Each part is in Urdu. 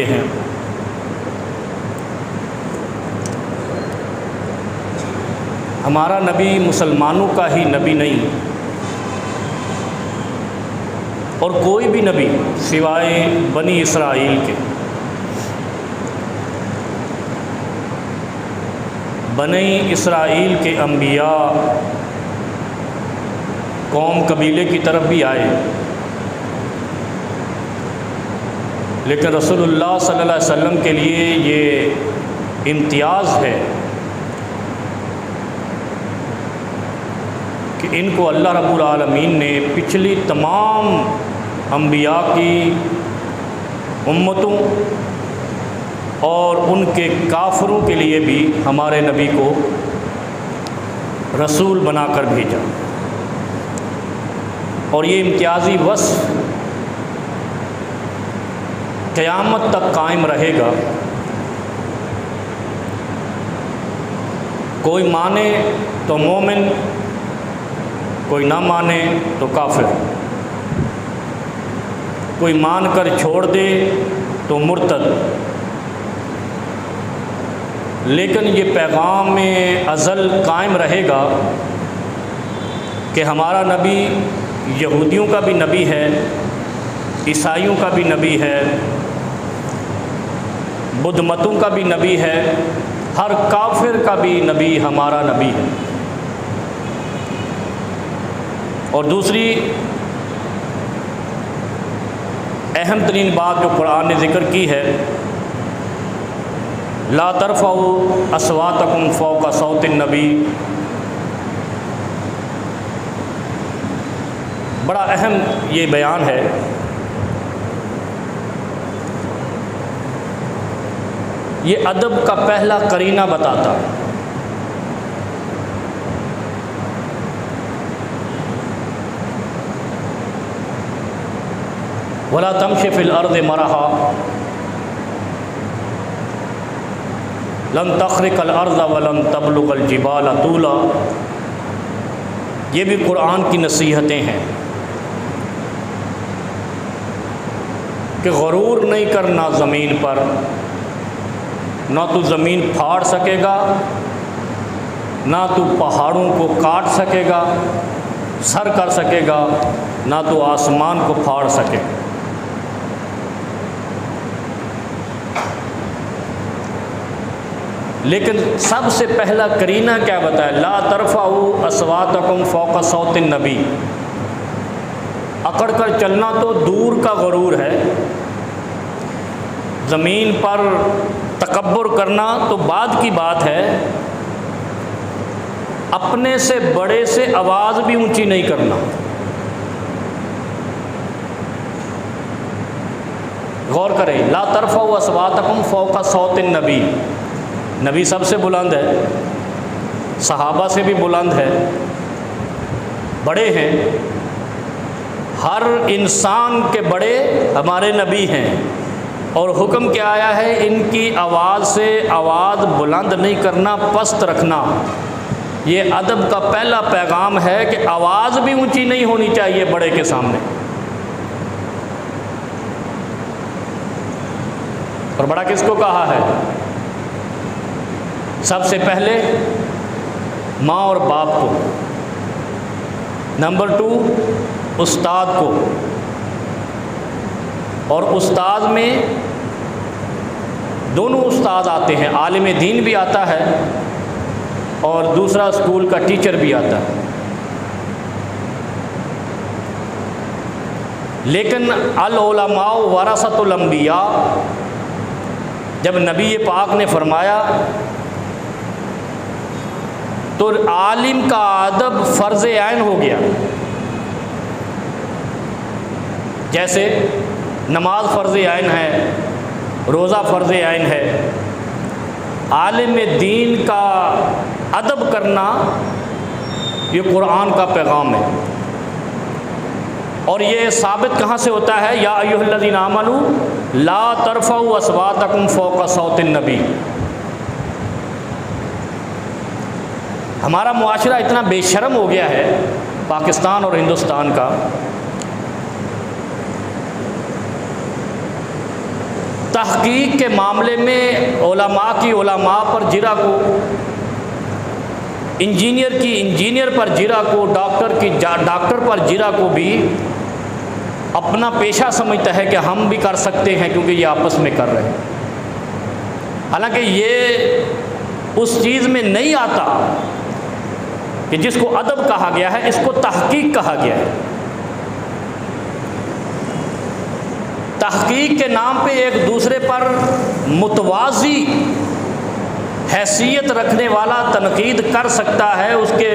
ہیں۔ ہمارا نبی مسلمانوں کا ہی نبی نہیں، اور کوئی بھی نبی سوائے بنی اسرائیل کے، بنی اسرائیل کے انبیاء قوم قبیلے کی طرف بھی آئے، لیکن رسول اللہ صلی اللہ علیہ وسلم کے لیے یہ امتیاز ہے کہ ان کو اللہ رب العالمین نے پچھلی تمام انبیاء کی امتوں اور ان کے کافروں کے لیے بھی ہمارے نبی کو رسول بنا کر بھیجا، اور یہ امتیازی وصف قیامت تک قائم رہے گا۔ کوئی مانے تو مومن، کوئی نہ مانے تو کافر، کوئی مان کر چھوڑ دے تو مرتد، لیکن یہ پیغام ازل قائم رہے گا کہ ہمارا نبی یہودیوں کا بھی نبی ہے، عیسائیوں کا بھی نبی ہے، بدھ متوں کا بھی نبی ہے، ہر کافر کا بھی نبی ہمارا نبی ہے۔ اور دوسری اہم ترین بات جو قرآن نے ذکر کی ہے، لا ترفعوا اصواتکم فوق صوت النبی، بڑا اہم یہ بیان ہے۔ یہ ادب کا پہلا قرینہ بتاتا ہے۔ وَلَا تَمْشِ فِي الْأَرْضِ مَرَحًا لَن تَخْرِقَ الْأَرْضَ وَلَن تَبْلُغَ الْجِبَالَ طُولًا، یہ بھی قرآن کی نصیحتیں ہیں کہ غرور نہیں کرنا زمین پر، نہ تو زمین پھاڑ سکے گا، نہ تو پہاڑوں کو کاٹ سکے گا، سر کر سکے گا، نہ تو آسمان کو پھاڑ سکے۔ لیکن سب سے پہلا قرینہ کیا بتایا؟ لا ترفعوا اصواتکم فوق صوت النبی، اکڑ کر چلنا تو دور کا غرور ہے، زمین پر تکبر کرنا تو بعد کی بات ہے، اپنے سے بڑے سے آواز بھی اونچی نہیں کرنا۔ غور کریں، لا ترفعوا اصواتکم فوق صوت النبی، نبی سب سے بلند ہے، صحابہ سے بھی بلند ہے، بڑے ہیں، ہر انسان کے بڑے ہمارے نبی ہیں، اور حکم کیا آیا ہے؟ ان کی آواز سے آواز بلند نہیں کرنا، پست رکھنا۔ یہ ادب کا پہلا پیغام ہے کہ آواز بھی اونچی نہیں ہونی چاہیے بڑے کے سامنے۔ اور بڑا کس کو کہا ہے؟ سب سے پہلے ماں اور باپ کو، نمبر 2 استاد کو، اور استاد میں دونوں استاد آتے ہیں، عالم دین بھی آتا ہے اور دوسرا اسکول کا ٹیچر بھی آتا ہے۔ لیکن العلماء ورثۃ الانبیاء، جب نبی پاک نے فرمایا تو عالم کا ادب فرض عین ہو گیا۔ جیسے نماز فرض عین ہے، روزہ فرض عین ہے، عالم دین کا ادب کرنا یہ قرآن کا پیغام ہے۔ اور یہ ثابت کہاں سے ہوتا ہے؟ یا ایھا الذین آمنوا لا ترفعوا اصواتکم فوق صوت النبی۔ ہمارا معاشرہ اتنا بے شرم ہو گیا ہے پاکستان اور ہندوستان کا، تحقیق کے معاملے میں علماء پر جرا کو، انجینئر پر جرا کو، ڈاکٹر پر جرا کو بھی اپنا پیشہ سمجھتا ہے کہ ہم بھی کر سکتے ہیں کیونکہ یہ آپس میں کر رہے ہیں، حالانکہ یہ اس چیز میں نہیں آتا کہ جس کو ادب کہا گیا ہے، اس کو تحقیق کہا گیا ہے۔ تحقیق کے نام پہ ایک دوسرے پر متوازی حیثیت رکھنے والا تنقید کر سکتا ہے، اس کے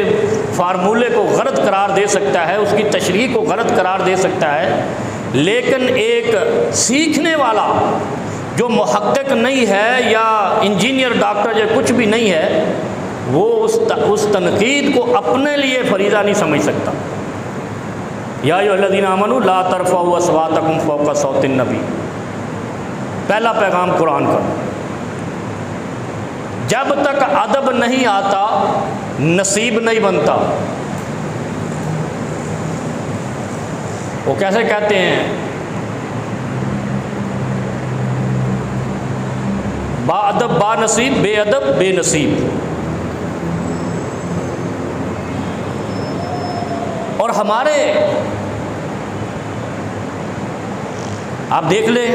فارمولے کو غلط قرار دے سکتا ہے، اس کی تشریح کو غلط قرار دے سکتا ہے، لیکن ایک سیکھنے والا جو محقق نہیں ہے یا انجینئر ڈاکٹر یا کچھ بھی نہیں ہے، وہ اس تنقید کو اپنے لیے فریضہ نہیں سمجھ سکتا۔ یا ایھا الذین آمنوا لا ترفعوا اصواتکم فوق صوت النبی، پہلا پیغام قرآن کا، جب تک ادب نہیں آتا نصیب نہیں بنتا۔ وہ کیسے کہتے ہیں، با ادب با نصیب، بے ادب بے نصیب۔ اور ہمارے آپ دیکھ لیں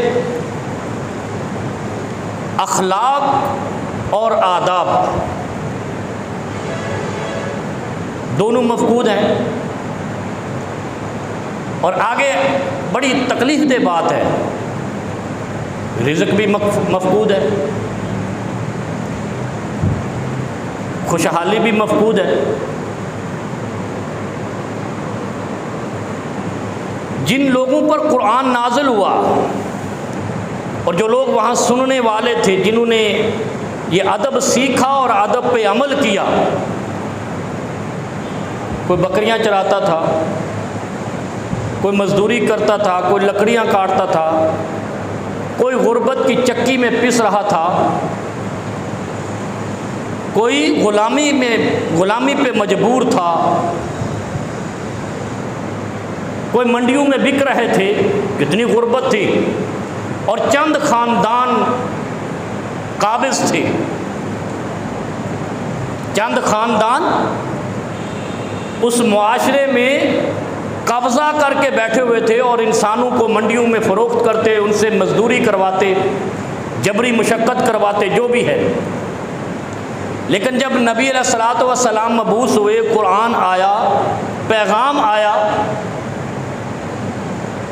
اخلاق اور آداب دونوں مفقود ہیں، اور آگے بڑی تکلیف دہ بات ہے، رزق بھی مفقود ہے، خوشحالی بھی مفقود ہے۔ جن لوگوں پر قرآن نازل ہوا اور جو لوگ وہاں سننے والے تھے، جنہوں نے یہ ادب سیکھا اور ادب پہ عمل کیا، کوئی بکریاں چراتا تھا، کوئی مزدوری کرتا تھا، کوئی لکڑیاں کاٹتا تھا، کوئی غربت کی چکی میں پس رہا تھا، کوئی غلامی پہ مجبور تھا، کوئی منڈیوں میں بک رہے تھے، کتنی غربت تھی، اور چند خاندان قابض تھے، چند خاندان اس معاشرے میں قبضہ کر کے بیٹھے ہوئے تھے اور انسانوں کو منڈیوں میں فروخت کرتے، ان سے مزدوری کرواتے، جبری مشقت کرواتے، جو بھی ہے۔ لیکن جب نبی علیہ الصلوۃ والسلام مبعوث ہوئے، قرآن آیا، پیغام آیا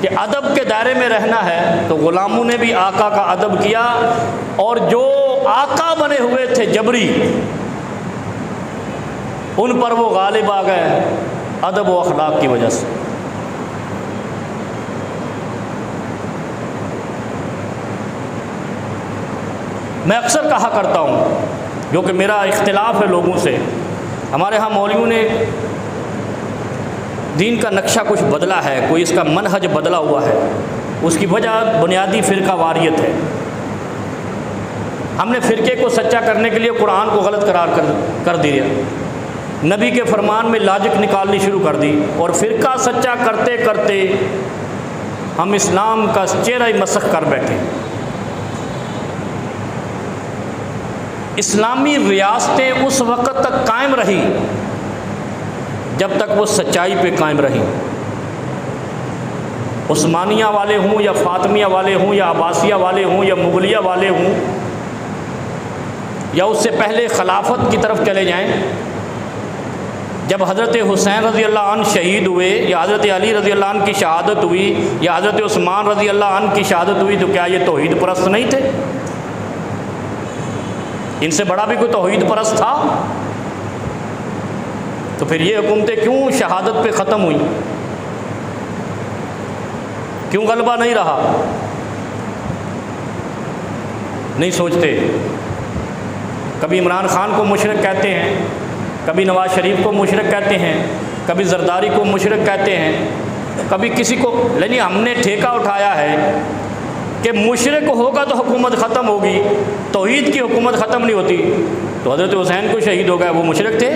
کہ ادب کے دائرے میں رہنا ہے، تو غلاموں نے بھی آقا کا ادب کیا، اور جو آقا بنے ہوئے تھے جبری، ان پر وہ غالب آ گئے ادب و اخلاق کی وجہ سے۔ میں اکثر کہا کرتا ہوں، جو کہ میرا اختلاف ہے لوگوں سے، ہمارے ہاں مولویوں نے دین کا نقشہ کچھ بدلا ہے، کوئی اس کا منہج بدلا ہوا ہے، اس کی وجہ بنیادی فرقہ واریت ہے۔ ہم نے فرقے کو سچا کرنے کے لیے قرآن کو غلط قرار کر دیا، نبی کے فرمان میں لاجک نکالنی شروع کر دی، اور فرقہ سچا کرتے کرتے ہم اسلام کا چہرہ ہی مسخ کر بیٹھے۔ اسلامی ریاستیں اس وقت تک قائم رہی جب تک وہ سچائی پہ قائم رہی، عثمانیہ والے ہوں یا فاطمیہ والے ہوں یا عباسیہ والے ہوں یا مغلیہ والے ہوں، یا اس سے پہلے خلافت کی طرف چلے جائیں۔ جب حضرت حسین رضی اللہ عنہ شہید ہوئے، یا حضرت علی رضی اللہ عنہ کی شہادت ہوئی، یا حضرت عثمان رضی اللہ عنہ کی شہادت ہوئی، تو کیا یہ توحید پرست نہیں تھے؟ ان سے بڑا بھی کوئی توحید پرست تھا؟ تو پھر یہ حکومتیں کیوں شہادت پہ ختم ہوئی؟ کیوں غلبہ نہیں رہا؟ نہیں سوچتے۔ کبھی عمران خان کو مشرک کہتے ہیں، کبھی نواز شریف کو مشرک کہتے ہیں، کبھی زرداری کو مشرک کہتے ہیں، کبھی کسی کو، یعنی ہم نے ٹھیکہ اٹھایا ہے کہ مشرک ہوگا تو حکومت ختم ہوگی، توحید کی حکومت ختم نہیں ہوتی۔ تو حضرت حسین کو شہید ہو گئے، وہ مشرک تھے؟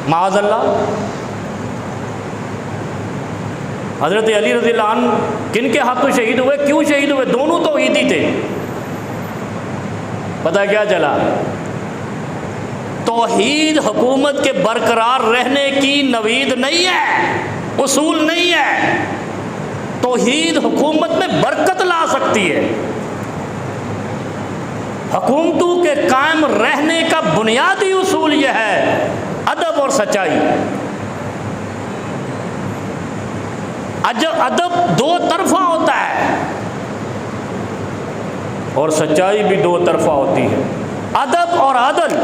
معاذ اللہ۔ حضرت علی رضی اللہ عنہ کن کے ہاتھوں شہید ہوئے؟ کیوں شہید ہوئے؟ دونوں توحیدی تھے۔ پتہ کیا چلا؟ توحید حکومت کے برقرار رہنے کی نوید نہیں ہے، اصول نہیں ہے۔ توحید حکومت میں برکت لا سکتی ہے۔ حکومتوں کے قائم رہنے کا بنیادی اصول یہ ہے ادب اور سچائی۔ ادب دو طرفہ ہوتا ہے اور سچائی بھی دو طرفہ ہوتی ہے۔ ادب اور عدل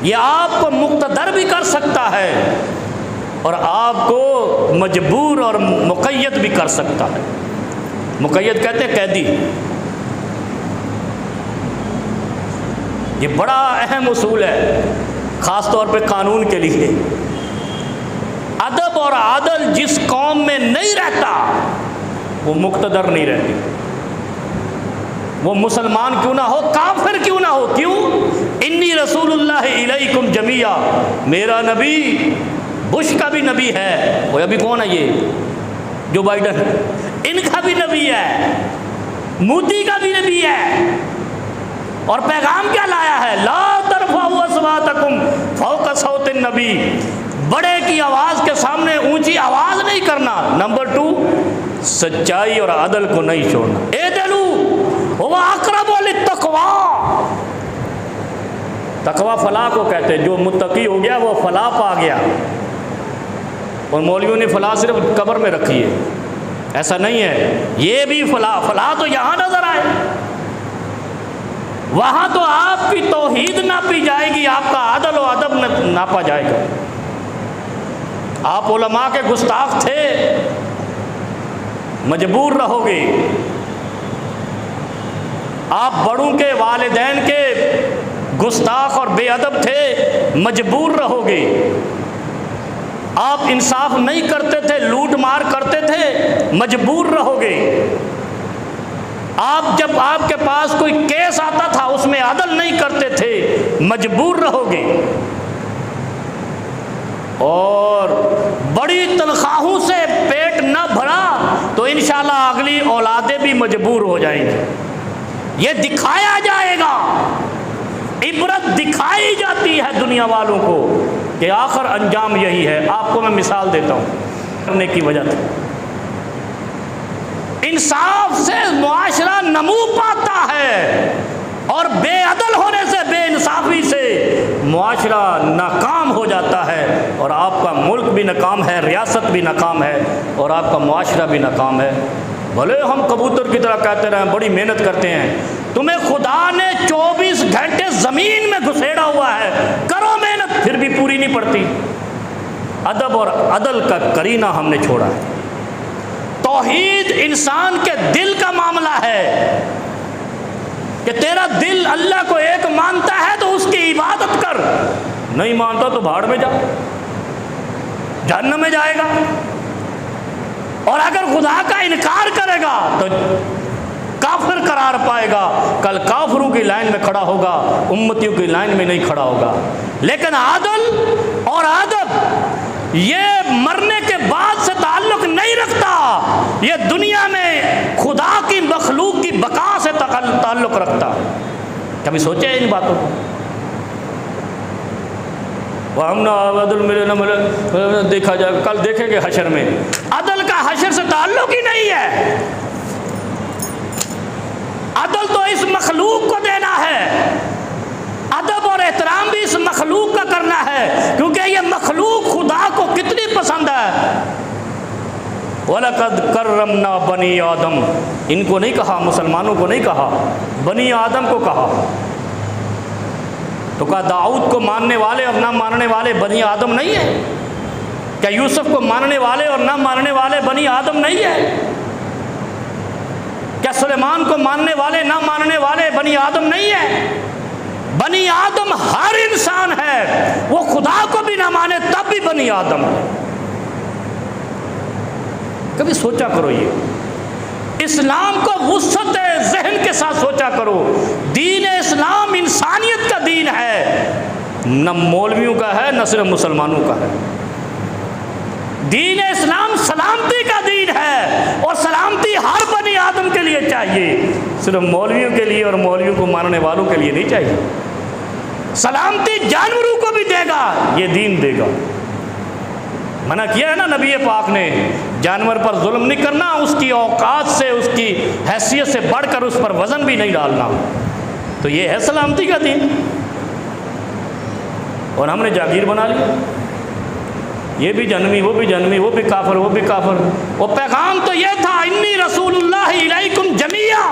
یہ آپ کو مقتدر بھی کر سکتا ہے اور آپ کو مجبور اور مقید بھی کر سکتا ہے۔ مقید کہتے ہیں قیدی۔ یہ بڑا اہم اصول ہے خاص طور پہ قانون کے لیے۔ ادب اور عدل جس قوم میں نہیں رہتا وہ مقتدر نہیں رہتی، وہ مسلمان کیوں نہ ہو، کافر کیوں نہ ہو۔ کیوں؟ انی رسول اللہ الیکم جمیعا، میرا نبی بش کا بھی نبی ہے، وہ ابھی کون ہے یہ جو بائیڈن، ان کا بھی نبی ہے، مودی کا بھی نبی ہے، اور پیغام کیا لایا ہے؟ لا ترفعوا اصواتکم فوق صوت النبی، بڑے کی آواز کے سامنے اونچی آواز نہیں کرنا۔ نمبر 2، سچائی اور عدل کو نہیں چھوڑنا۔ اعدلوا هو اقرب للتقوی، تقوی فلاح کو کہتے ہیں، جو متقی ہو گیا وہ فلاح پا گیا۔ اور مولویوں نے فلاح صرف قبر میں رکھی ہے، ایسا نہیں ہے۔ یہ بھی فلاح تو یہاں نظر آئے، وہاں تو آپ کی توحید ناپی جائے گی، آپ کا عدل و ادب ناپا جائے گا۔ آپ علماء کے گستاخ تھے، مجبور رہو گے۔ آپ بڑوں کے والدین کے گستاخ اور بے ادب تھے، مجبور رہو گے۔ آپ انصاف نہیں کرتے تھے، لوٹ مار کرتے تھے، مجبور رہو گے۔ آپ جب آپ کے پاس کوئی کیس آتا تھا اس میں عدل نہیں کرتے تھے، مجبور رہو گے۔ اور بڑی تنخواہوں سے پیٹ نہ بھرا تو انشاءاللہ اگلی اولادیں بھی مجبور ہو جائیں گی۔ یہ دکھایا جائے گا، عبرت دکھائی جاتی ہے دنیا والوں کو کہ آخر انجام یہی ہے۔ آپ کو میں مثال دیتا ہوں کرنے کی وجہ سے۔ انصاف سے معاشرہ نمو پاتا ہے اور بے عدل ہونے سے، بے انصافی سے معاشرہ ناکام ہو جاتا ہے، اور آپ کا ملک بھی ناکام ہے، ریاست بھی ناکام ہے، اور آپ کا معاشرہ بھی ناکام ہے۔ بھلے ہم کبوتر کی طرح کہتے رہیں بڑی محنت کرتے ہیں، تمہیں خدا نے 24 گھنٹے زمین میں گھسیڑا ہوا ہے، کرو محنت، پھر بھی پوری نہیں پڑتی۔ ادب اور عدل کا کرینہ ہم نے چھوڑا ہے۔ توحید انسان کے دل کا معاملہ ہے کہ تیرا دل اللہ کو ایک مانتا ہے تو اس کی عبادت کر، نہیں مانتا تو بھاڑ میں جا، جہنم میں جائے گا۔ اور اگر خدا کا انکار کرے گا تو کافر قرار پائے گا، کل کافروں کی لائن میں کھڑا ہوگا، امتیوں کی لائن میں نہیں کھڑا ہوگا۔ لیکن عدل اور ادب یہ مرنے کے بعد سے تعلق نہیں رکھتا، یہ دنیا میں خدا کی مخلوق کی بقا سے تعلق رکھتا۔ کبھی سوچے ان باتوں کو؟ دیکھا جائے، کل دیکھیں گے حشر میں، عدل کا حشر سے تعلق ہی نہیں ہے۔ عدل تو اس مخلوق کو دینا ہے، ادب اور احترام بھی اس مخلوق کا کرنا ہے، کیونکہ یہ مخلوق خدا کو کتنی پسند ہے۔ وَلَقَدْ كَرَّمْنَا بَنِي آدم، ان کو نہیں کہا، مسلمانوں کو نہیں کہا، بنی آدم کو کہا۔ تو کہا داؤد کو ماننے والے اور نہ ماننے والے بنی آدم نہیں ہے؟ کیا یوسف کو ماننے والے اور نہ ماننے والے بنی آدم نہیں ہے؟ کیا سلیمان کو ماننے والے نہ ماننے والے بنی آدم نہیں ہے؟ بنی آدم ہر انسان ہے، وہ خدا کو بھی نہ مانے تب بھی بنی آدم ہے۔ کبھی سوچا کرو، یہ اسلام کو وسعت ذہن کے ساتھ سوچا کرو۔ دین اسلام انسانیت کا دین ہے، نہ مولویوں کا ہے نہ صرف مسلمانوں کا ہے۔ دین اسلام سلامتی کا دین ہے، اور سلامتی ہر بنی آدم کے لیے چاہیے، صرف مولویوں کے لیے اور مولویوں کو ماننے والوں کے لیے نہیں چاہیے۔ سلامتی جانوروں کو بھی دے گا، یہ دین دے گا۔ منع کیا ہے نا نبی پاک نے، جانور پر ظلم نہیں کرنا، اس کی اوقات سے، اس کی حیثیت سے بڑھ کر اس پر وزن بھی نہیں ڈالنا، تو یہ ہے سلامتی کا دین۔ اور ہم نے جاگیر بنا لیا، یہ بھی جنمی، وہ بھی جنمی، وہ بھی کافر، وہ بھی کافر۔ وہ پیغام تو یہ تھا انی رسول اللہ الیکم جمیعا،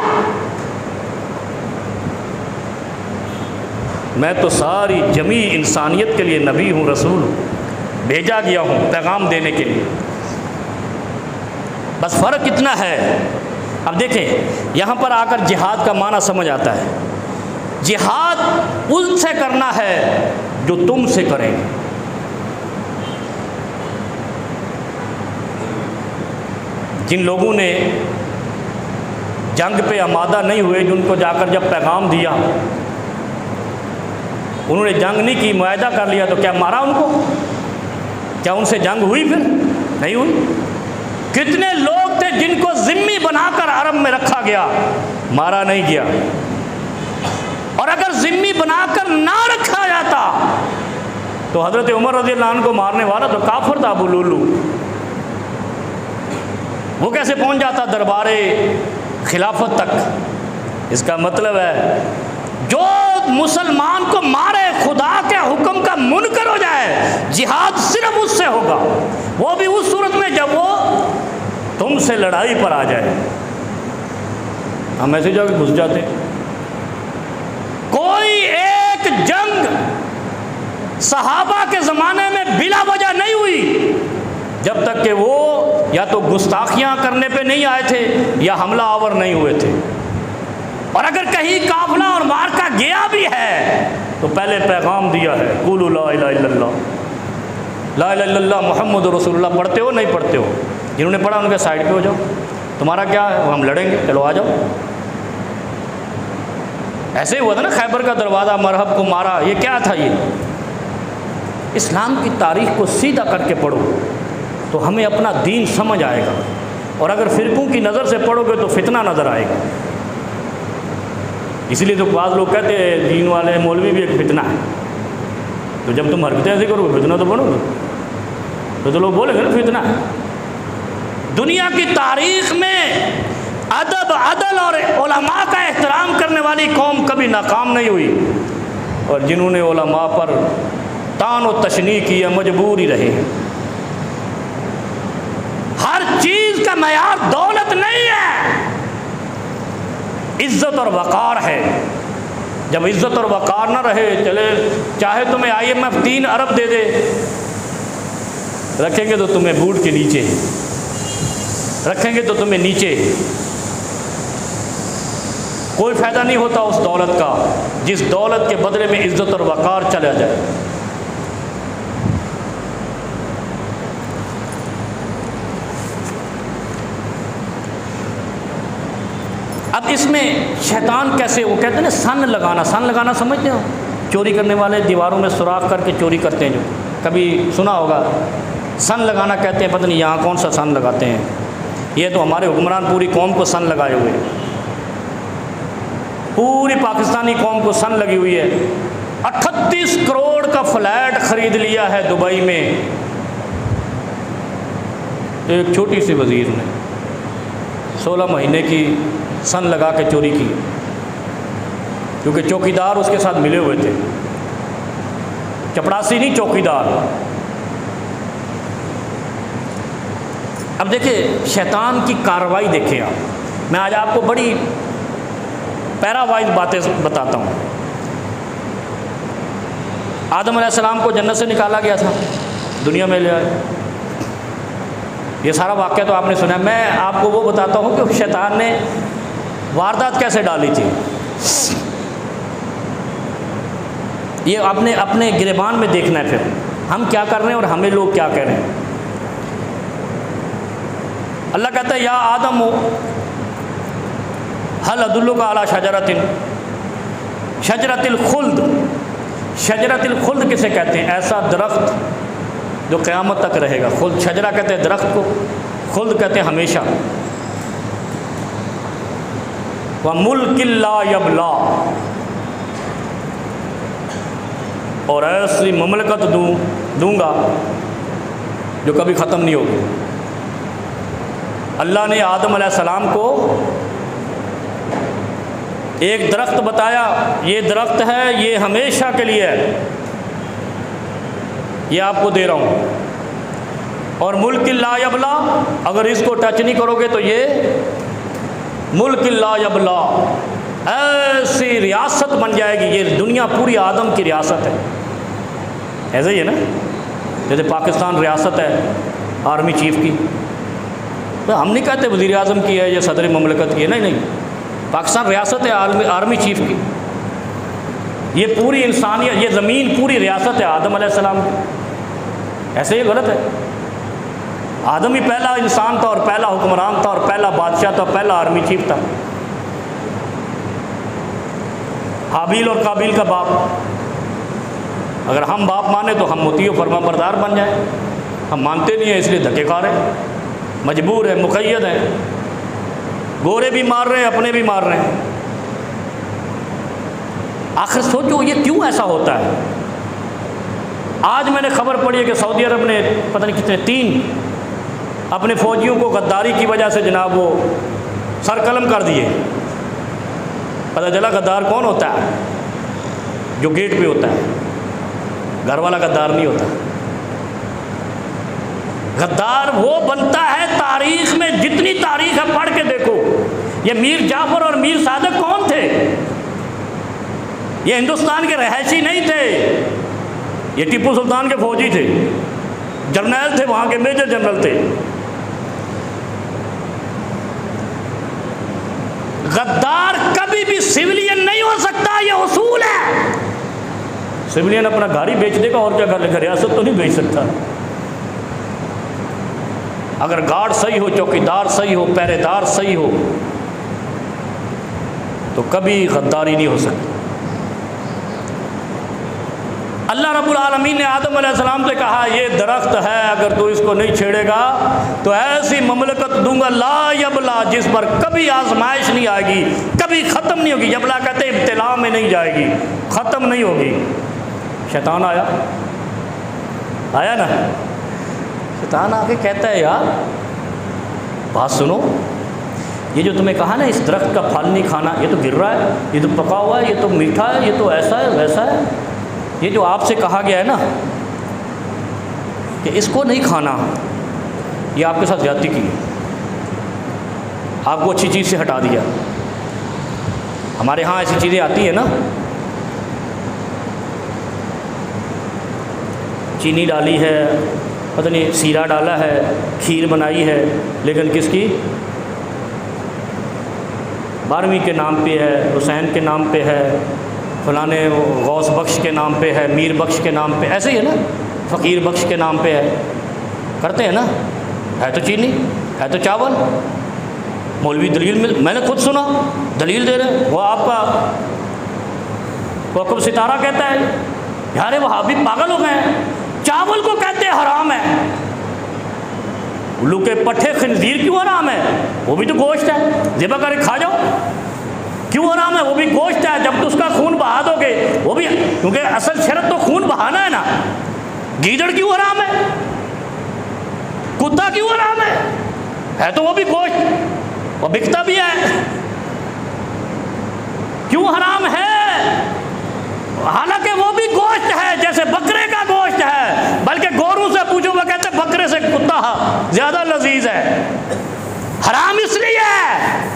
میں تو ساری جمیع انسانیت کے لیے نبی ہوں، رسول ہوں، بھیجا گیا ہوں پیغام دینے کے لیے۔ بس فرق اتنا ہے۔ اب دیکھیں یہاں پر آ کر جہاد کا معنی سمجھ آتا ہے۔ جہاد ان سے کرنا ہے جو تم سے کریں گے۔ جن لوگوں نے جنگ پہ آمادہ نہیں ہوئے، جن کو جا کر جب پیغام دیا انہوں نے جنگ نہیں کی، معاہدہ کر لیا، تو کیا مارا ان کو؟ کیا ان سے جنگ ہوئی؟ پھر نہیں ہوئی۔ کتنے لوگ تھے جن کو ذمہ بنا کر عرب میں رکھا گیا، مارا نہیں گیا۔ اور اگر ذمہ بنا کر نہ رکھا جاتا تو حضرت عمر رضی اللہ عنہ کو مارنے والا تو کافر تھا ابو لولو، وہ کیسے پہنچ جاتا دربار خلافت تک؟ اس کا مطلب ہے جو مسلمان کو مارے خدا کے حکم کا منکر ہو جائے، جہاد صرف اس سے ہوگا، وہ بھی اس صورت میں جب وہ تم سے لڑائی پر آ جائے۔ ہم ایسے جا کے گھس جاتے ہیں۔ کوئی ایک جنگ صحابہ کے زمانے میں بلا وجہ نہیں ہوئی جب تک کہ وہ یا تو گستاخیاں کرنے پہ نہیں آئے تھے یا حملہ آور نہیں ہوئے تھے۔ اور اگر کہیں قافلہ اور مارکا گیا بھی ہے تو پہلے پیغام دیا ہے، قولوا لا الہ الا اللہ، لا الہ الا اللہ محمد رسول اللہ۔ پڑھتے ہو نہیں پڑھتے ہو؟ جنہوں نے پڑھا ان کے سائڈ پہ ہو جاؤ، تمہارا کیا ہے، ہم لڑیں گے، چلو آ جاؤ۔ ایسے ہی ہوا تھا نا خیبر کا دروازہ، مرحب کو مارا، یہ کیا تھا؟ یہ اسلام کی تاریخ کو سیدھا کر کے پڑھو تو ہمیں اپنا دین سمجھ آئے گا، اور اگر فرقوں کی نظر سے پڑھو گے تو فتنہ نظر آئے گا۔ اسی لیے تو بعض لوگ کہتے ہیں دین والے مولوی بھی ایک فتنہ ہے، تو جب تم حرکتیں ایسے کرو گے فتنہ تو بنو گے، تو لوگ بولیں گے نا فتنہ ہے۔ دنیا کی تاریخ میں ادب، عدل اور علماء کا احترام کرنے والی قوم کبھی ناکام نہیں ہوئی، اور جنہوں نے علماء پر طعن و تشنیع کیا مجبور ہی رہے۔ ہر چیز کا معیار دولت نہیں ہے، عزت اور وقار ہے۔ جب عزت اور وقار نہ رہے، چلے چاہے تمہیں IMF 3 ارب دے دے، رکھیں گے تو تمہیں بوٹ کے نیچے، رکھیں گے تو تمہیں نیچے، کوئی فائدہ نہیں ہوتا اس دولت کا جس دولت کے بدلے میں عزت اور وقار چلا جائے۔ اب اس میں شیطان کیسے، وہ کہتے ہیں نا سن لگانا، سن لگانا سمجھتے ہو؟ چوری کرنے والے دیواروں میں سوراخ کر کے چوری کرتے ہیں، جو کبھی سنا ہوگا، سن لگانا کہتے ہیں۔ پتہ نہیں یہاں کون سا سن لگاتے ہیں، یہ تو ہمارے حکمران پوری قوم کو سن لگائے ہوئے ہیں، پوری پاکستانی قوم کو سن لگی ہوئی ہے۔ 38 کروڑ کا فلیٹ خرید لیا ہے دبئی میں ایک چھوٹی سی وزیر نے، 16 مہینے کی سن لگا کے چوری کی، کیونکہ چوکیدار اس کے ساتھ ملے ہوئے تھے، چپڑاسی نہیں چوکیدار۔ اب دیکھیں شیطان کی کارروائی دیکھیں آپ، میں آج آپ کو بڑی پیرا وائز باتیں بتاتا ہوں۔ آدم علیہ السلام کو جنت سے نکالا گیا تھا، دنیا میں لے آئے، یہ سارا واقعہ تو آپ نے سنا ہے۔ میں آپ کو وہ بتاتا ہوں کہ شیطان نے واردات کیسے ڈالی تھی، یہ اپنے گریبان میں دیکھنا ہے، پھر ہم کیا کر رہے ہیں اور ہمیں لوگ کیا کہہ رہے ہیں۔ اللہ کہتا ہے یا آدم هل ادلک علی شجرۃ، شجرۃ الخلد، شجرۃ الخلد کسے کہتے ہیں؟ ایسا درخت جو قیامت تک رہے گا. خلد شجرہ کہتے ہیں درخت کو, خلد کہتے ہیں ہمیشہ. وَمُلْكٍ لَا يَبْلَى, اور ایسی مملکت دوں گا جو کبھی ختم نہیں ہوگی. اللہ نے آدم علیہ السلام کو ایک درخت بتایا, یہ درخت ہے, یہ ہمیشہ کے لیے ہے, یہ آپ کو دے رہا ہوں. اور ملک لا یبلا, اگر اس کو ٹچ نہیں کرو گے تو یہ ملک لا یبلا, ایسی ریاست بن جائے گی. یہ دنیا پوری آدم کی ریاست ہے. ایسے ہی ہے نا, جیسے پاکستان ریاست ہے آرمی چیف کی. تو ہم نہیں کہتے وزیر اعظم کی ہے یا صدر مملکت کی ہے, نہیں, پاکستان ریاست ہے آرمی چیف کی. یہ پوری انسانیت, یہ زمین پوری ریاست ہے آدم علیہ السلام کی. ایسے ہی غلط ہے. آدم ہی پہلا انسان تھا اور پہلا حکمران تھا اور پہلا بادشاہ تھا, پہلا آرمی چیف تھا. حابیل اور قابیل کا باپ. اگر ہم باپ مانے تو ہم مطیع و فرما بردار بن جائیں. ہم مانتے نہیں ہیں, اس لیے دھکے کھا رہے ہیں, مجبور ہیں, مقید ہیں. گورے بھی مار رہے ہیں, اپنے بھی مار رہے ہیں. آخر سوچو یہ کیوں ایسا ہوتا ہے. آج میں نے خبر پڑھی ہے کہ سعودی عرب نے پتہ نہیں کتنے 3 اپنے فوجیوں کو غداری کی وجہ سے جناب وہ سر قلم کر دیے. پتہ چلا غدار کون ہوتا ہے, جو گیٹ پہ ہوتا ہے, گھر والا غدار نہیں ہوتا. غدار وہ بنتا ہے, تاریخ میں جتنی تاریخ ہے پڑھ کے دیکھو. یہ میر جعفر اور میر صادق کون تھے؟ یہ ہندوستان کے رہائشی نہیں تھے, یہ ٹیپو سلطان کے فوجی تھے, جرنیل تھے, وہاں کے میجر جنرل تھے. غدار کبھی بھی سویلین نہیں ہو سکتا, یہ اصول ہے. سویلین اپنا گھر ہی بیچ دے گا اور کیا کر لے گا, ریاست تو نہیں بیچ سکتا. اگر گارڈ صحیح ہو, چوکیدار صحیح ہو, پہرے دار صحیح ہو, تو کبھی غداری نہیں ہو سکتی. اللہ رب العالمین نے آدم علیہ السلام سے کہا یہ درخت ہے, اگر تو اس کو نہیں چھیڑے گا تو ایسی مملکت دوں گا لا یبلا, جس پر کبھی آزمائش نہیں آئے گی, کبھی ختم نہیں ہوگی. یبلا کہتے ہیں ابتلا میں نہیں جائے گی, ختم نہیں ہوگی. شیطان آیا نا, شیطان آ کے کہتا ہے یار بات سنو, یہ جو تمہیں کہا نا اس درخت کا پھل نہیں کھانا, یہ تو گر رہا ہے, یہ تو پکا ہوا ہے, یہ تو میٹھا ہے, یہ تو ایسا ہے ویسا ہے. یہ جو آپ سے کہا گیا ہے نا کہ اس کو نہیں کھانا, یہ آپ کے ساتھ زیادتی کی, آپ کو اچھی چیز سے ہٹا دیا. ہمارے ہاں ایسی چیزیں آتی ہیں نا, چینی ڈالی ہے, پتہ نہیں سیرا ڈالا ہے, کھیر بنائی ہے, لیکن کس کی؟ 12ویں کے نام پہ ہے, حسین کے نام پہ ہے, فلانے غوث بخش کے نام پہ ہے, میر بخش کے نام پہ, ایسے ہی ہے نا, فقیر بخش کے نام پہ ہے. کرتے ہیں نا, ہے تو چینی, ہے تو چاول. مولوی دلیل میں نے خود سنا دلیل دے رہے, وہ آپ کا کوکب ستارہ کہتا ہے یار وہابی پاگل ہو گئے ہیں, چاول کو کہتے ہیں حرام ہے. الو کے پٹھے خنزیر کیوں حرام ہے؟ وہ بھی تو گوشت ہے, ذبح کر کے کھا جاؤ. کیوں حرام ہے؟ وہ بھی گوشت ہے, جب تو اس کا خون بہا دو گے وہ بھی, کیونکہ اصل شرط تو خون بہانا ہے نا. گیدڑ کیوں حرام ہے؟ کتا کیوں حرام ہے تو وہ بھی گوشت, وہ بکتا بھی ہے. کیوں حرام ہے؟ حالانکہ وہ بھی گوشت ہے, جیسے بکرے کا گوشت ہے, بلکہ گوروں سے پوچھو وہ کہتے ہیں بکرے سے کتا زیادہ لذیذ ہے. حرام اس لیے ہے,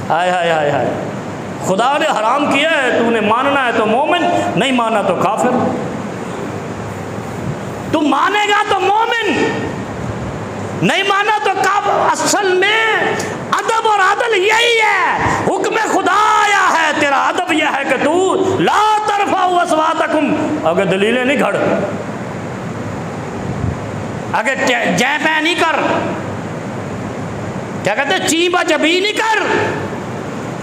ہائے ہائے ہائے ہائے, خدا نے حرام کیا ہے, تو نے ماننا ہے تو مومن, نہیں مانا تو کافر. تو مانے گا تو مومن, نہیں مانا تو کافر. اصل میں ادب اور عدل یہی ہے, حکم خدا آیا ہے, تیرا ادب یہ ہے کہ تو لا ترفعوا اصواتکم, اگر دلیلیں نہیں گھڑ, اگر جے پہ نہیں کر, کیا کہتے ہیں چیبا جبی نہیں کر,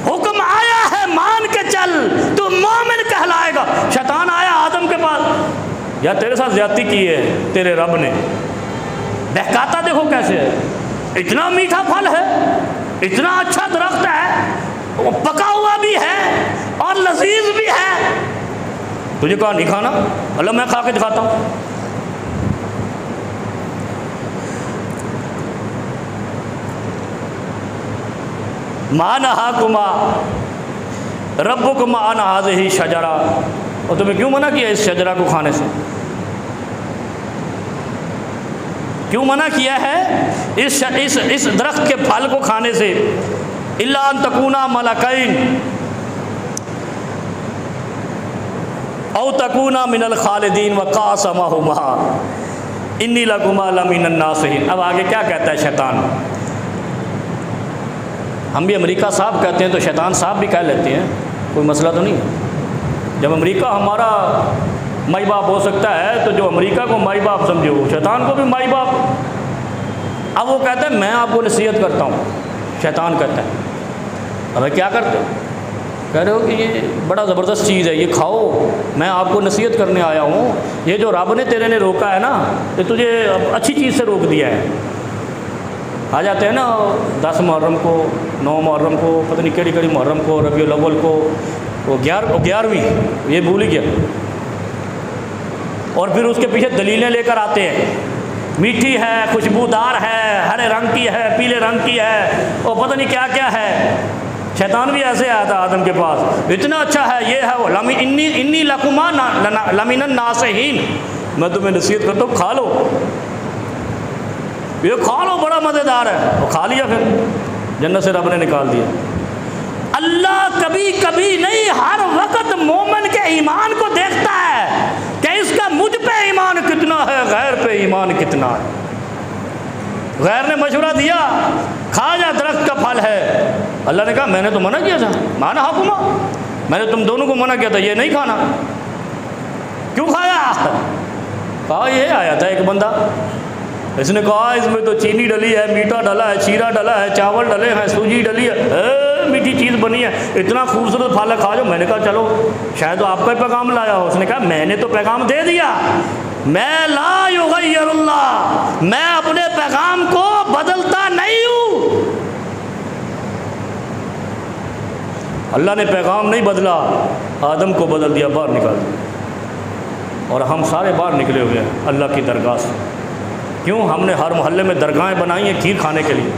حکم آیا ہے مان کے چل, تو مومن کہلائے گا. شیطان آیا آدم کے پاس, یا تیرے ساتھ زیادتی کی ہے تیرے رب نے. بہکاتا دیکھو کیسے ہے, اتنا میٹھا پھل ہے, اتنا اچھا درخت ہے, وہ پکا ہوا بھی ہے اور لذیذ بھی ہے, تجھے کہا نہیں کھانا, اللہ میں کھا کے دکھاتا ہوں. ما نہاکما ربکما عن ہذہ الشجرہ, اور تمہیں کیوں منع کیا اس شجرہ کو کھانے سے, کیوں منع کیا ہے اس درخت کے پھل کو کھانے سے؟ الا ان تکونا ملکین او تکونا من الخالدین وقاسمہما انی لکما لمن الناصحین. اب آگے کیا کہتا ہے شیطان؟ ہم بھی امریکہ صاحب کہتے ہیں تو شیطان صاحب بھی کہہ لیتے ہیں, کوئی مسئلہ تو نہیں ہے. جب امریکہ ہمارا مائی باپ ہو سکتا ہے تو جو امریکہ کو مائی باپ سمجھو شیطان کو بھی مائی باپ. اب وہ کہتا ہے میں آپ کو نصیحت کرتا ہوں, شیطان کہتا ہے ابھی کیا کرتے ہو؟ کہہ رہے ہو کہ یہ بڑا زبردست چیز ہے, یہ کھاؤ, میں آپ کو نصیحت کرنے آیا ہوں. یہ جو رب نے تیرے نے روکا ہے نا, یہ تجھے اچھی چیز سے روک دیا ہے. آ جاتے ہیں نا 10 محرم کو, 9 محرم کو, پتہ نہیں کیڑی محرم کو, ربیع الاول کو, وہ 11ویں, یہ بھول ہی گیا. اور پھر اس کے پیچھے دلیلیں لے کر آتے ہیں, میٹھی ہے, خوشبودار ہے, ہرے رنگ کی ہے, پیلے رنگ کی ہے, اور پتہ نہیں کیا کیا ہے. شیطان بھی ایسے آیا تھا آدم کے پاس, اتنا اچھا ہے, یہ ہے وہ, انی لکما لمن الناصحین, میں تمہیں نصیحت کرتا ہوں کھا لو, یہ کھا لو, بڑا مزیدار ہے. وہ کھا لیا, پھر جنت سے رب نے نکال دیا. اللہ کبھی کبھی نہیں, ہر وقت مومن کے ایمان کو دیکھتا ہے کہ اس کا مجھ پہ ایمان کتنا ہے, غیر پہ ایمان کتنا ہے. غیر نے مشورہ دیا کھا جا, درخت کا پھل ہے. اللہ نے کہا میں نے تو منع کیا تھا, ما نہاکما, میں نے تم دونوں کو منع کیا تھا یہ نہیں کھانا, کیوں کھایا؟ کہا یہ آیا تھا ایک بندہ, اس نے کہا اس میں تو چینی ڈلی ہے, میٹھا ڈلا ہے, شیرہ ڈلا ہے, چاول ڈلے ہیں, سوجی ڈلی ہے, میٹھی چیز بنی ہے, اتنا خوبصورت پھل ہے, کھا جاؤ. میں نے کہا چلو شاید آپ کا پیغام لایا ہو. اس نے کہا میں نے تو پیغام دے دیا, میں لا یغیر اللہ, میں اپنے پیغام کو بدلتا نہیں ہوں. اللہ نے پیغام نہیں بدلا, آدم کو بدل دیا, باہر نکال دیا, اور ہم سارے باہر نکلے ہوئے ہیں اللہ کی درگاہ سے. کیوں؟ ہم نے ہر محلے میں درگاہیں بنائی ہیں کھیر کھانے کے لیے.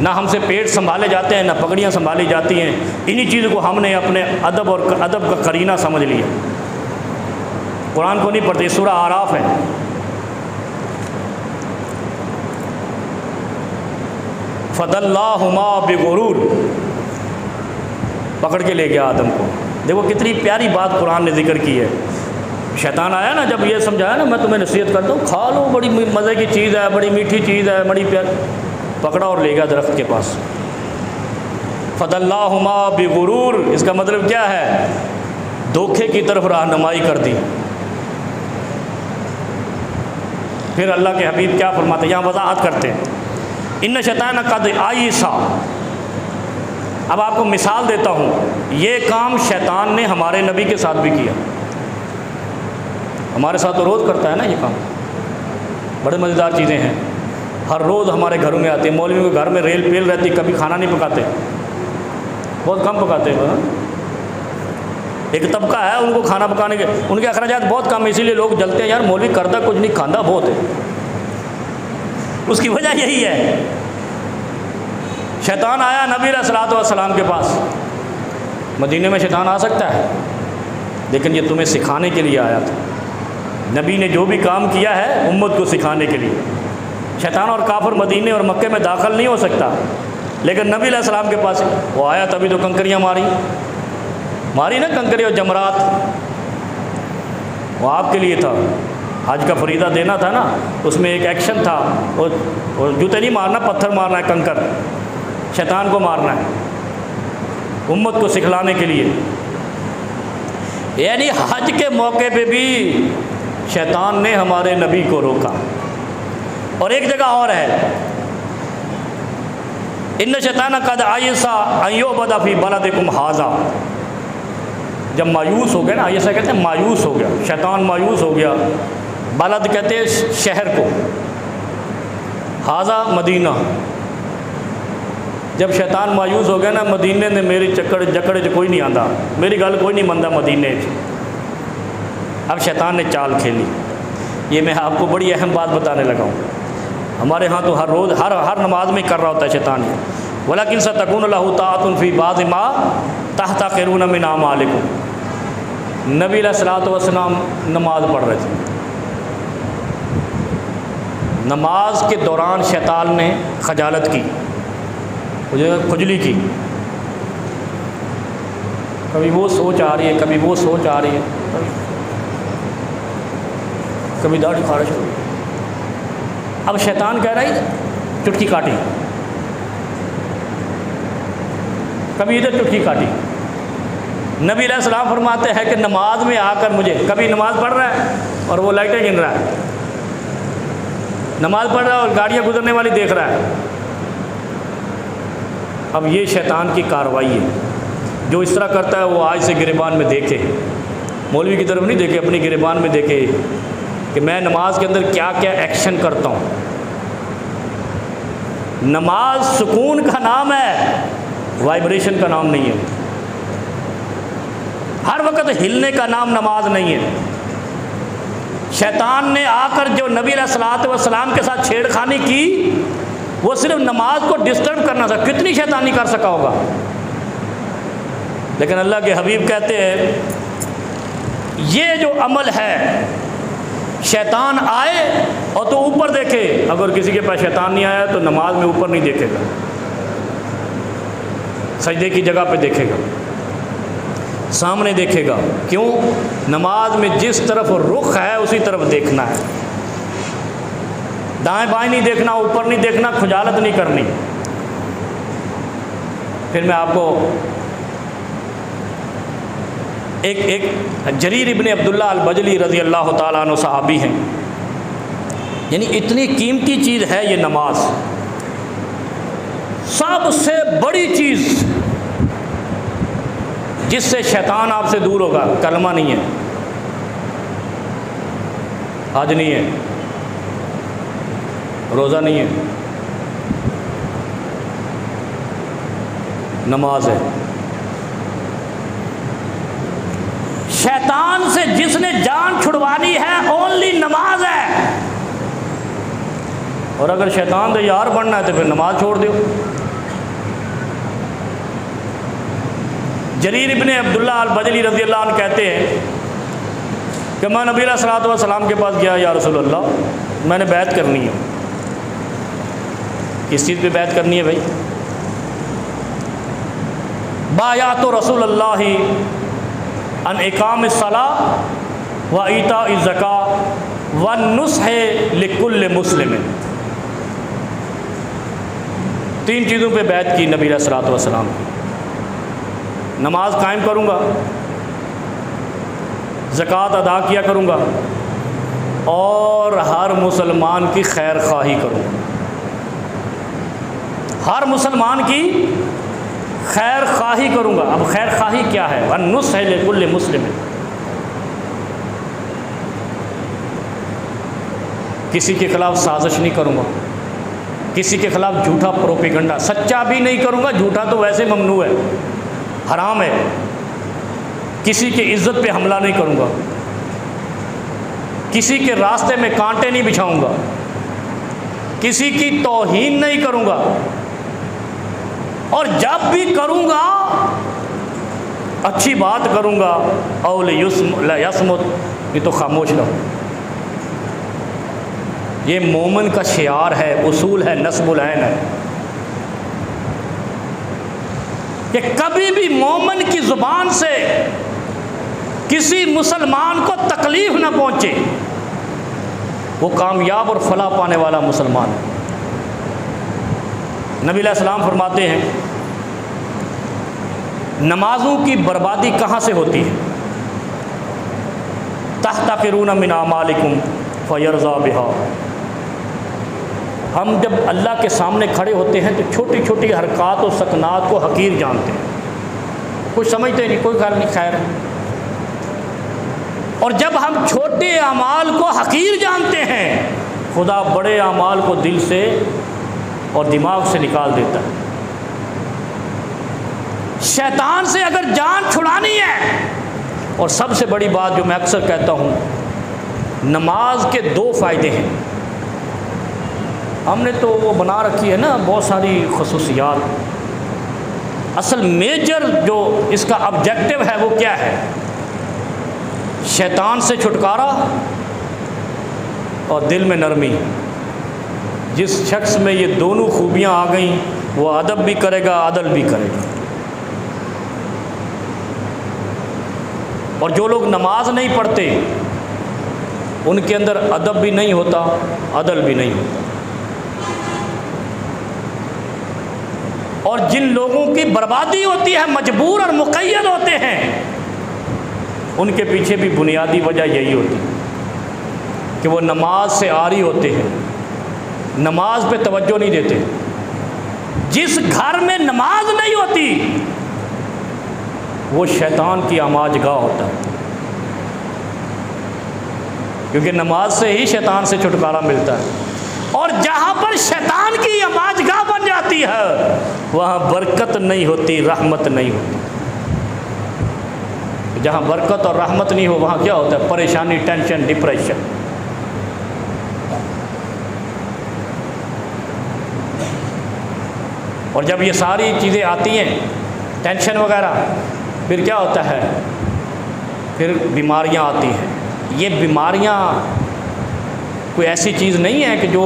نہ ہم سے پیٹ سنبھالے جاتے ہیں, نہ پگڑیاں سنبھالی جاتی ہیں. انہی چیزوں کو ہم نے اپنے ادب اور ادب کا قرینہ سمجھ لیا. قرآن کو نہیں پڑھتے, سورہ اعراف ہے. فَدَلَّاهُمَا بِغُرُورٍ, پکڑ کے لے گیا آدم کو. دیکھو کتنی پیاری بات قرآن نے ذکر کی ہے. شیطان آیا نا, جب یہ سمجھایا نا میں تمہیں نصیحت کرتا ہوں کھا لو, بڑی مزے کی چیز ہے, بڑی میٹھی چیز ہے, بڑی پیاری, پکڑا اور لے گیا درخت کے پاس. فَدَلَّاهُمَا بِغُرُورٍ, اس کا مطلب کیا ہے؟ دھوکے کی طرف رہنمائی کر دی. پھر اللہ کے حبیب کیا فرماتے ہیں, یہاں وضاحت کرتے ہیں, ان شیطان قد آئیسا. اب آپ کو مثال دیتا ہوں, یہ کام شیطان نے ہمارے نبی کے ساتھ بھی کیا. ہمارے ساتھ تو روز کرتا ہے نا یہ کام, بڑے مزیدار چیزیں ہیں, ہر روز ہمارے گھروں میں آتے ہیں. مولویوں کے گھر میں ریل پیل رہتی, کبھی کھانا نہیں پکاتے, بہت کم پکاتے ہیں. ایک طبقہ ہے ان کو کھانا پکانے کے, ان کے اخراجات بہت کم, اسی لیے لوگ جلتے ہیں, یار مولوی کردہ کچھ نہیں, کھاندہ بہت ہے. اس کی وجہ یہی ہے. شیطان آیا نبی علیہ الصلوۃ والسلام کے پاس. مدینے میں شیطان آ سکتا ہے, لیکن یہ تمہیں سکھانے کے لیے آیا تھا. نبی نے جو بھی کام کیا ہے امت کو سکھانے کے لیے. شیطان اور کافر مدینے اور مکے میں داخل نہیں ہو سکتا, لیکن نبی علیہ السلام کے پاس وہ آیا, تبھی تو کنکریاں ماری نا, کنکری اور جمرات, وہ آپ کے لیے تھا. حج کا فریضہ دینا تھا نا, اس میں ایک ایکشن تھا, اور جوتے نہیں مارنا, پتھر مارنا ہے, کنکر, شیطان کو مارنا ہے, امت کو سکھلانے کے لیے. یعنی حج کے موقع پہ بھی شیطان نے ہمارے نبی کو روکا. اور ایک جگہ اور ہے, ان شیطان قد آئیسا ان یعبد فی بلدکم ھذا, جب مایوس ہو گیا نا، ایسا کہتے ہیں مایوس ہو گیا، شیطان مایوس ہو گیا. بلد کہتے ہیں شہر کو، ہاذا مدینہ. جب شیطان مایوس ہو گیا نا، مدینے نے میری چکر جکڑ کوئی نہیں آندا، میری گل کوئی نہیں مندا مدینے. اب شیطان نے چال کھیلی. یہ میں آپ کو بڑی اہم بات بتانے لگا ہوں. ہمارے ہاں تو ہر روز ہر نماز میں کر رہا ہوتا ہے شیطان. ولیکن ستکون لہ طاعۃ فی بعض ما تحتقرون من اعمالکم. نبی علیہ الصلوۃ والسلام نماز پڑھ رہے تھے. نماز کے دوران شیطان نے خجالت کی، کھجلی کی. کبھی وہ سوچ آ رہی ہے، کبھی وہ سوچ آ رہی ہے، کبھی داڑھی خارش ہو رہی ہے. اب شیطان کہہ رہا ہے چٹکی کاٹی، کبھی ادھر چٹکی کاٹی. نبی علیہ السلام فرماتے ہیں کہ نماز میں آ کر مجھے، کبھی نماز پڑھ رہا ہے اور وہ لائٹیں گن رہا ہے، نماز پڑھ رہا ہے اور گاڑیاں گزرنے والی دیکھ رہا ہے. اب یہ شیطان کی کارروائی ہے. جو اس طرح کرتا ہے وہ آج سے گریبان میں دیکھے، مولوی کی طرف نہیں دیکھے، اپنی گریبان میں دیکھے کہ میں نماز کے اندر کیا کیا ایکشن کرتا ہوں. نماز سکون کا نام ہے، وائبریشن کا نام نہیں ہے. ہر وقت ہلنے کا نام نماز نہیں ہے. شیطان نے آ کر جو نبی علیہ الصلوۃ والسلام کے ساتھ چھیڑ خانی کی، وہ صرف نماز کو ڈسٹرب کرنا تھا. کتنی شیطانی کر سکا ہوگا. لیکن اللہ کے حبیب کہتے ہیں یہ جو عمل ہے، شیطان آئے اور تو اوپر دیکھے. اگر کسی کے پاس شیطان نہیں آیا تو نماز میں اوپر نہیں دیکھے گا، سجدے کی جگہ پہ دیکھے گا، سامنے دیکھے گا. کیوں؟ نماز میں جس طرف رخ ہے اسی طرف دیکھنا ہے. دائیں بائیں نہیں دیکھنا، اوپر نہیں دیکھنا، کھجالت نہیں کرنی. پھر میں آپ کو ایک جریر ابن عبداللہ البجلی رضی اللہ تعالیٰ عنہ صحابی ہیں. یعنی اتنی قیمتی چیز ہے یہ نماز. سب سے بڑی چیز جس سے شیطان آپ سے دور ہوگا، کلمہ نہیں ہے، حج نہیں ہے، روزہ نہیں ہے، نماز ہے. شیطان سے جس نے جان چھڑوانی ہے اونلی نماز ہے. اور اگر شیطان سے یار بننا ہے تو پھر نماز چھوڑ دیو. جریر ابن عبداللہ البجلی رضی اللہ عنہ کہتے ہیں کہ میں نبی علیہ الصلوۃ والسلام کے پاس گیا، یا رسول اللہ میں نے بیعت کرنی ہے. کس چیز پہ بیعت کرنی ہے بھائی؟ بایعت رسول اللہ ان اقام الصلاۃ و ایتاء الزکاۃ والنصح لکل مسلم. 3 چیزوں پہ بیعت کی نبی علیہ الصلوۃ والسلام. نماز قائم کروں گا، زکوٰۃ ادا کیا کروں گا، اور ہر مسلمان کی خیر خواہی کروں گا. ہر مسلمان کی خیر خواہی کروں گا. اب خیر خواہی کیا ہے؟ والنصح لکل مسلم. کسی کے خلاف سازش نہیں کروں گا، کسی کے خلاف جھوٹا پروپیگنڈا، سچا بھی نہیں کروں گا، جھوٹا تو ویسے ممنوع ہے، حرام ہے. کسی کی عزت پہ حملہ نہیں کروں گا، کسی کے راستے میں کانٹے نہیں بچھاؤں گا، کسی کی توہین نہیں کروں گا، اور جب بھی کروں گا اچھی بات کروں گا. او لیصمت، یہ تو خاموش رہو. یہ مومن کا شعار ہے، اصول ہے، نصب العین ہے کہ کبھی بھی مومن کی زبان سے کسی مسلمان کو تکلیف نہ پہنچے، وہ کامیاب اور فلاح پانے والا مسلمان ہے. نبی علیہ السلام فرماتے ہیں نمازوں کی بربادی کہاں سے ہوتی ہے؟ تحتقرون من اعمالکم فیرضی بہا. ہم جب اللہ کے سامنے کھڑے ہوتے ہیں تو چھوٹی چھوٹی حرکات و سکنات کو حقیر جانتے ہیں، کچھ سمجھتے نہیں، کوئی خیال نہیں، خیر اور جب ہم چھوٹے اعمال کو حقیر جانتے ہیں، خدا بڑے اعمال کو دل سے اور دماغ سے نکال دیتا ہے۔ شیطان سے اگر جان چھڑانی ہے، اور سب سے بڑی بات جو میں اکثر کہتا ہوں، نماز کے 2 فائدے ہیں۔ ہم نے تو وہ بنا رکھی ہے نا بہت ساری خصوصیات، اصل میجر جو اس کا آبجیکٹو ہے وہ کیا ہے؟ شیطان سے چھٹکارا اور دل میں نرمی۔ جس شخص میں یہ دونوں خوبیاں آ گئیں وہ ادب بھی کرے گا، عدل بھی کرے گا۔ اور جو لوگ نماز نہیں پڑھتے ان کے اندر ادب بھی نہیں ہوتا، عدل بھی نہیں ہوتا۔ اور جن لوگوں کی بربادی ہوتی ہے، مجبور اور مقید ہوتے ہیں، ان کے پیچھے بھی بنیادی وجہ یہی ہوتی ہے کہ وہ نماز سے عاری ہوتے ہیں، نماز پہ توجہ نہیں دیتے۔ جس گھر میں نماز نہیں ہوتی وہ شیطان کی آماج گاہ ہوتا ہے، کیونکہ نماز سے ہی شیطان سے چھٹکارا ملتا ہے۔ اور جہاں پر شیطان کی آماج گاہ بن جاتی ہے وہاں برکت نہیں ہوتی، رحمت نہیں ہوتی۔ جہاں برکت اور رحمت نہیں ہو وہاں کیا ہوتا ہے؟ پریشانی، ٹینشن، ڈپریشن۔ اور جب یہ ساری چیزیں آتی ہیں، ٹینشن وغیرہ، پھر کیا ہوتا ہے؟ پھر بیماریاں آتی ہیں۔ یہ بیماریاں کوئی ایسی چیز نہیں ہے کہ جو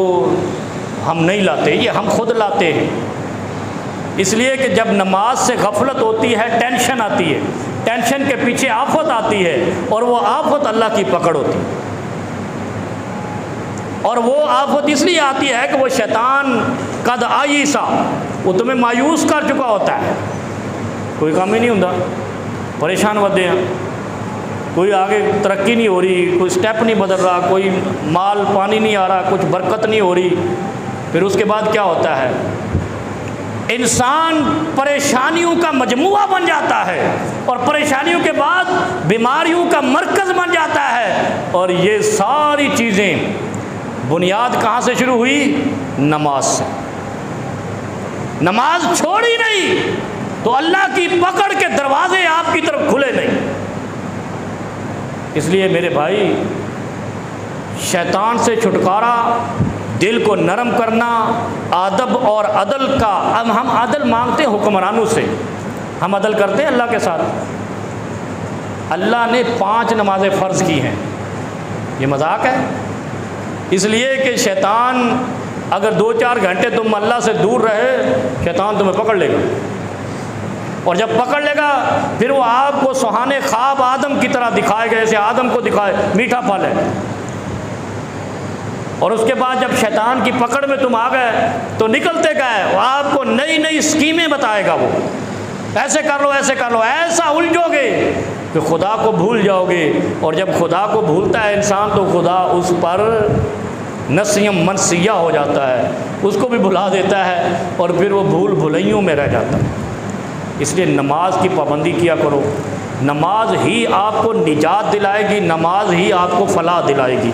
ہم نہیں لاتے، یہ ہم خود لاتے ہیں۔ اس لیے کہ جب نماز سے غفلت ہوتی ہے ٹینشن آتی ہے، ٹینشن کے پیچھے آفت آتی ہے، اور وہ آفت اللہ کی پکڑ ہوتی ہے۔ اور وہ آفت اس لیے آتی ہے کہ وہ شیطان قد آئیسا، وہ تمہیں مایوس کر چکا ہوتا ہے، کوئی کام ہی نہیں ہوتا، پریشان ہوتے ہیں، کوئی آگے ترقی نہیں ہو رہی، کوئی سٹیپ نہیں بدل رہا، کوئی مال پانی نہیں آ رہا، کچھ برکت نہیں ہو رہی۔ پھر اس کے بعد کیا ہوتا ہے؟ انسان پریشانیوں کا مجموعہ بن جاتا ہے، اور پریشانیوں کے بعد بیماریوں کا مرکز بن جاتا ہے۔ اور یہ ساری چیزیں بنیاد کہاں سے شروع ہوئی؟ نماز سے۔ نماز چھوڑی نہیں تو اللہ کی پکڑ کے دروازے آپ کی طرف کھلے نہیں۔ اس لیے میرے بھائی، شیطان سے چھٹکارا، دل کو نرم کرنا، ادب اور عدل کا، اب ہم عدل مانگتے ہیں حکمرانوں سے، ہم عدل کرتے ہیں اللہ کے ساتھ۔ اللہ نے 5 نمازیں فرض کی ہیں، یہ مذاق ہے؟ اس لیے کہ شیطان اگر 2-4 گھنٹے تم اللہ سے دور رہے، شیطان تمہیں پکڑ لے گا، اور جب پکڑ لے گا پھر وہ آپ کو سہانے خواب آدم کی طرح دکھائے گا، جیسے آدم کو دکھائے میٹھا پھل ہے۔ اور اس کے بعد جب شیطان کی پکڑ میں تم آ گئے تو نکلتے گئے، وہ آپ کو نئی نئی اسکیمیں بتائے گا، وہ ایسے کر لو، ایسے کر لو، ایسا الجھو گے کہ خدا کو بھول جاؤ گے۔ اور جب خدا کو بھولتا ہے انسان تو خدا اس پر نسیم منسیہ ہو جاتا ہے، اس کو بھی بھلا دیتا ہے، اور پھر وہ بھول بھلائیوں میں رہ جاتا ہے۔ اس لیے نماز کی پابندی کیا کرو، نماز ہی آپ کو نجات دلائے گی، نماز ہی آپ کو فلاح دلائے گی۔